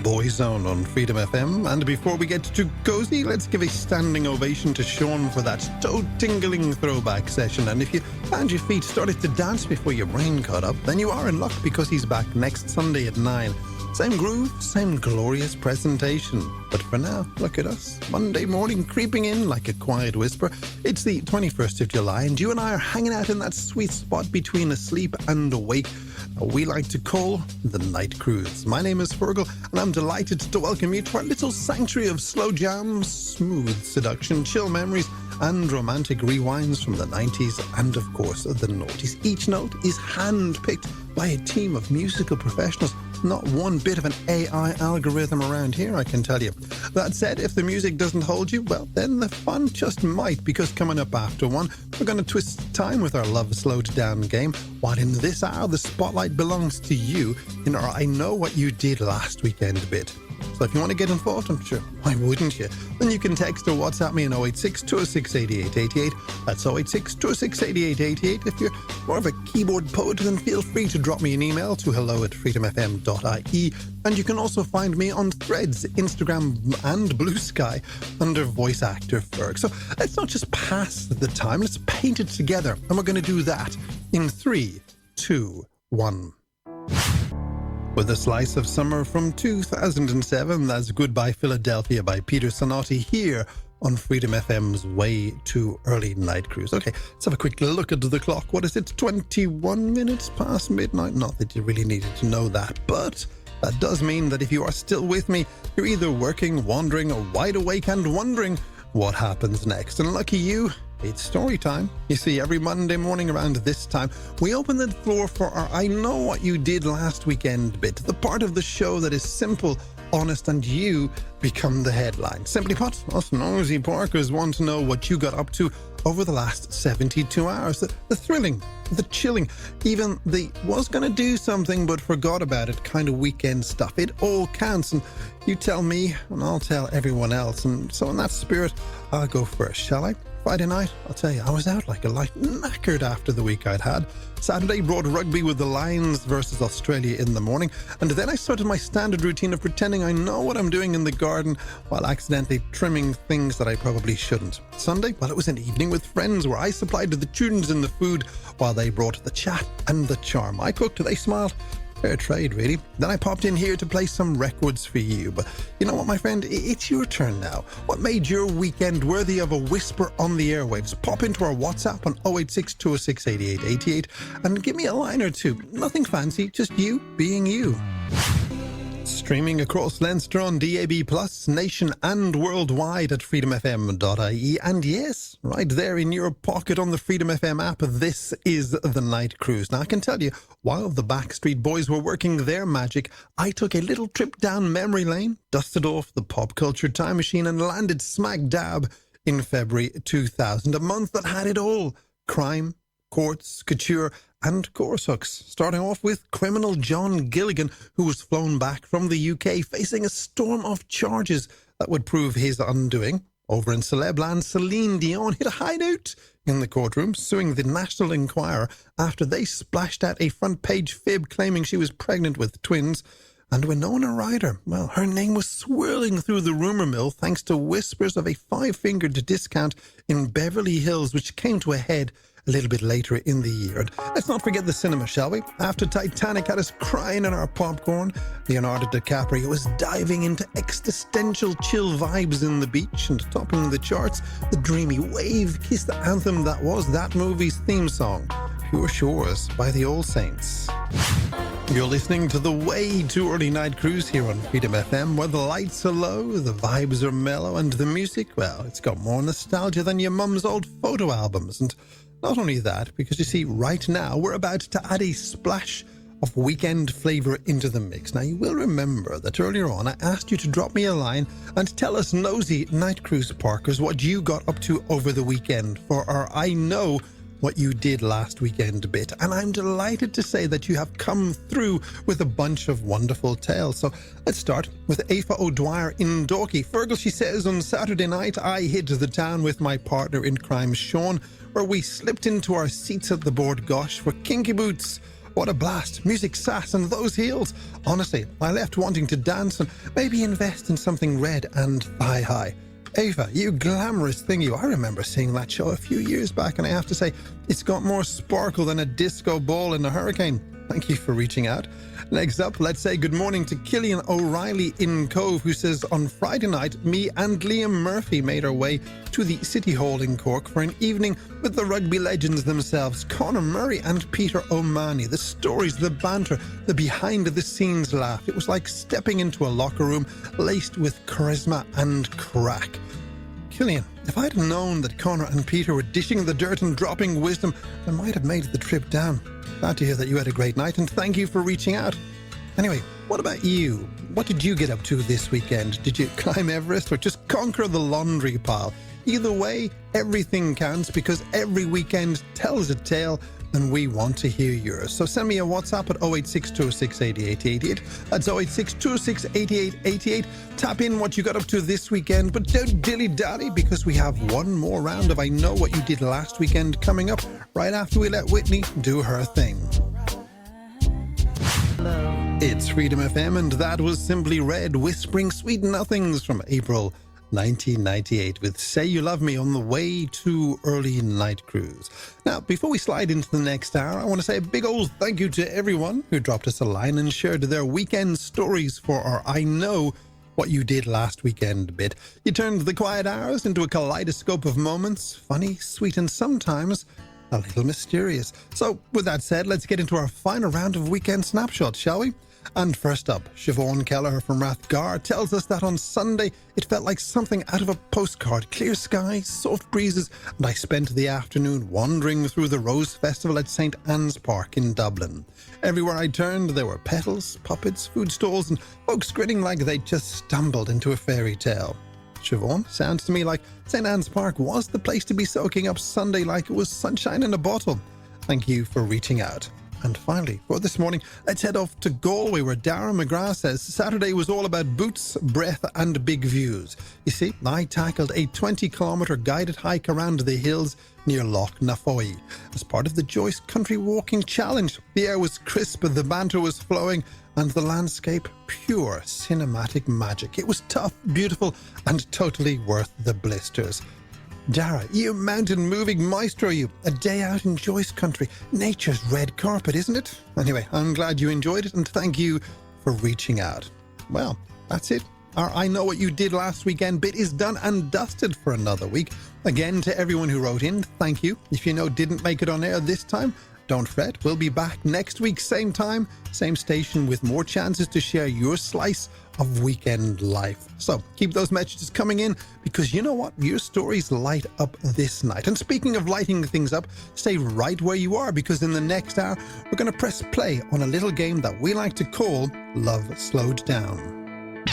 Boyzone on Freedom FM. And before we get too cozy, let's give a standing ovation to Sean for that toe-tingling throwback session. And if you found your feet started to dance before your brain caught up, then you are in luck because he's back next Sunday at 9. Same groove, same glorious presentation. But for now, look at us. Monday morning creeping in like a quiet whisper. It's the 21st of July and you and I are hanging out in that sweet spot between asleep and awake we like to call the Night Cruise. My name is Feargal and I'm delighted to welcome you to our little sanctuary of slow jams, smooth seduction, chill memories and romantic rewinds from the 90s and of course the noughties. Each note is hand-picked by a team of musical professionals. Not one bit of an AI algorithm around here, I can tell you. That said, if the music doesn't hold you, well, then the fun just might, because coming up after 1, we're going to twist time with our Love Slowed Down game, while in this hour, the spotlight belongs to you in our I Know What You Did Last Weekend bit. So if you want to get involved, I'm sure, why wouldn't you? Then you can text or WhatsApp me on 086 206 8888. That's 086 206 8888. If you're more of a keyboard poet, then feel free to drop me an email to hello@freedomfm.ie. And you can also find me on Threads, Instagram and Blue Sky under Voice Actor Ferg. So let's not just pass the time, let's paint it together. And we're going to do that in 3, 2, 1. With a slice of summer from 2007, that's Goodbye Philadelphia by Peter Sonotti here on Freedom FM's Way Too Early Night Cruise. Okay, let's have a quick look at the clock. What is it? 21 minutes past midnight? Not that you really needed to know that, but that does mean that if you are still with me, you're either working, wandering, or wide awake and wondering what happens next. And lucky you, it's story time. You see, every Monday morning around this time, we open the floor for our I Know What You Did Last Weekend bit, the part of the show that is simple, honest, and you become the headline. Simply put, us nosy Parkers want to know what you got up to over the last 72 hours. The thrilling, the chilling, even the was going to do something but forgot about it kind of weekend stuff. It all counts, and you tell me and I'll tell everyone else. And so in that spirit, I'll go first, shall I? Friday night, I'll tell you, I was out like a light, knackered after the week I'd had. Saturday brought rugby with the Lions versus Australia in the morning, and then I started my standard routine of pretending I know what I'm doing in the garden while accidentally trimming things that I probably shouldn't. Sunday, well, it was an evening with friends where I supplied the tunes and the food while they brought the chat and the charm. I cooked, they smiled. Fair trade, really. Then I popped in here to play some records for you. But you know what, my friend? It's your turn now. What made your weekend worthy of a whisper on the airwaves? Pop into our WhatsApp on 086 206 8888 and give me a line or two. Nothing fancy, just you being you. Streaming across Leinster on DAB+, nation and worldwide at freedomfm.ie. And yes, right there in your pocket on the Freedom FM app, this is the Night Cruise. Now, I can tell you, while the Backstreet Boys were working their magic, I took a little trip down memory lane, dusted off the pop culture time machine, and landed smack dab in February 2000, a month that had it all. Crime, courts, couture, and course hooks, starting off with criminal John Gilligan, who was flown back from the UK facing a storm of charges that would prove his undoing. Over in Celebland, Celine Dion hit a high note in the courtroom, suing the National Enquirer after they splashed out a front-page fib claiming she was pregnant with twins. And Winona Ryder, well, her name was swirling through the rumour mill thanks to whispers of a 5-fingered discount in Beverly Hills, which came to a head a little bit later in the year. And let's not forget the cinema, shall we? After Titanic had us crying in our popcorn, Leonardo DiCaprio was diving into existential chill vibes in the beach, and topping the charts, the dreamy wave-kissed anthem that was that movie's theme song, Pure Shores by the All Saints. You're listening to the Way Too Early Night Cruise here on Freedom FM, where the lights are low, the vibes are mellow, and the music, well, it's got more nostalgia than your mum's old photo albums. And not only that, because you see, right now, we're about to add a splash of weekend flavour into the mix. Now, you will remember that earlier on I asked you to drop me a line and tell us nosy Night Cruise Parkers what you got up to over the weekend for our I Know What You Did Last Weekend bit. And I'm delighted to say that you have come through with a bunch of wonderful tales. So let's start with Aoife O'Dwyer in Dalkey. Feargal, she says, on Saturday night I hit the town with my partner in crime, Sean, where we slipped into our seats at the board gosh for kinky boots What a blast. Music, sass, and those heels. Honestly, I left wanting to dance and maybe invest in something red and thigh-high. Ava, you glamorous thing you. I remember seeing that show a few years back, and I have to say, it's got more sparkle than a disco ball in a hurricane. Thank you for reaching out. Next up, let's say good morning to Killian O'Reilly in Cove, who says, on Friday night, me and Liam Murphy made our way to the City Hall in Cork for an evening with the rugby legends themselves, Conor Murray and Peter O'Mahony. The stories, the banter, the behind-the-scenes laugh. It was like stepping into a locker room laced with charisma and crack. Killian, if I'd known that Conor and Peter were dishing the dirt and dropping wisdom, I might have made the trip down. Glad to hear that you had a great night, and thank you for reaching out. Anyway, what about you? What did you get up to this weekend? Did you climb Everest or just conquer the laundry pile? Either way, everything counts because every weekend tells a tale, and we want to hear yours. So send me a WhatsApp at 08626888888. That's 086268888. Tap in what you got up to this weekend, but don't dilly-dally because we have one more round of I Know What You Did Last Weekend coming up right after we let Whitney do her thing. It's Freedom FM, and that was Simply Red, whispering sweet nothings from April 1998 with Say You Love Me on the way to Early Night Cruise. Now, before we slide into the next hour, I want to say a big old thank you to everyone who dropped us a line and shared their weekend stories for our I Know What You Did Last Weekend bit. You turned the quiet hours into a kaleidoscope of moments, funny, sweet, and sometimes a little mysterious. So, with that said, let's get into our final round of weekend snapshots, shall we? And first up, Siobhan Kelleher from Rathgar tells us that on Sunday it felt like something out of a postcard. Clear skies, soft breezes, and I spent the afternoon wandering through the Rose Festival at St Anne's Park in Dublin. Everywhere I turned there were petals, puppets, food stalls, and folks grinning like they'd just stumbled into a fairy tale. Siobhan, sounds to me like St Anne's Park was the place to be soaking up Sunday like it was sunshine in a bottle. Thank you for reaching out. And finally, for this morning, let's head off to Galway, where Darren McGrath says Saturday was all about boots, breath and big views. You see, I tackled a 20-kilometre guided hike around the hills near Loch Nafoy as part of the Joyce Country Walking Challenge. The air was crisp, the banter was flowing, and the landscape pure cinematic magic. It was tough, beautiful, and totally worth the blisters. Dara, you mountain-moving maestro, you. A day out in Joyce Country. Nature's red carpet, isn't it? Anyway, I'm glad you enjoyed it, and thank you for reaching out. Well, that's it. Our I Know What You Did Last Weekend bit is done and dusted for another week. Again, to everyone who wrote in, thank you. If you know didn't make it on air this time, don't fret. We'll be back next week, same time, same station, with more chances to share your slice of weekend life. So keep those messages coming in, because you know what? Your stories light up this night. And speaking of lighting things up, stay right where you are, because in the next hour, we're going to press play on a little game that we like to call Love Slowed Down.